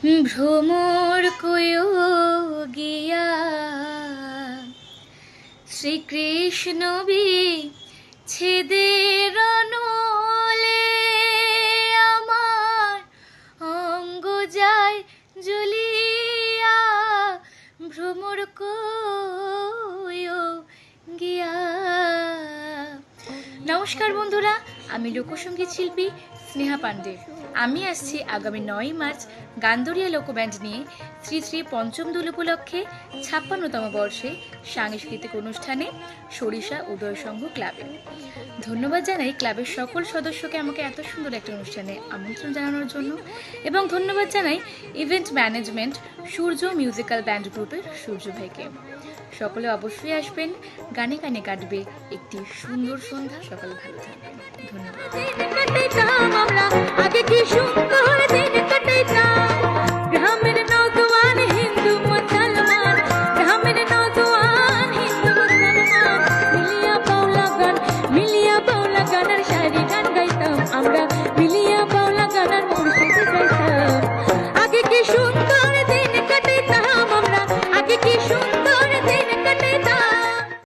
ভ্রমর কয়ো গিয়া শ্রীকৃষ্ণ ছেদের নলে আমার অঙ্গ যায় জ্বলিয়া ভ্রমর কয়ো গিয়া। নমস্কার বন্ধুরা, আমি লোকসঙ্গীত শিল্পী স্নেহা পান্ডে। আমি আসছি আগামী 9ই মার্চ গান্দরিয়া লোকব্যান্ড নিয়ে শ্রী শ্রী পঞ্চম দোল উপলক্ষে 56তম বর্ষে সাংস্কৃতিক অনুষ্ঠানে সরিষা উদয় সংঘ ক্লাবে। ধন্যবাদ জানাই ক্লাবের সকল সদস্যকে আমাকে এত সুন্দর একটা অনুষ্ঠানে আমন্ত্রণ জানানোর জন্য, এবং ধন্যবাদ জানাই ইভেন্ট ম্যানেজমেন্ট সূর্য মিউজিক্যাল ব্যান্ড গ্রুপের সূর্য ভাইকে। সকলে অবশ্যই আসবেন, গানে গানে কাটবে একটি সুন্দর সন্ধ্যা। সকলে ভালো থাকবেন, ধন্যবাদ। আমরা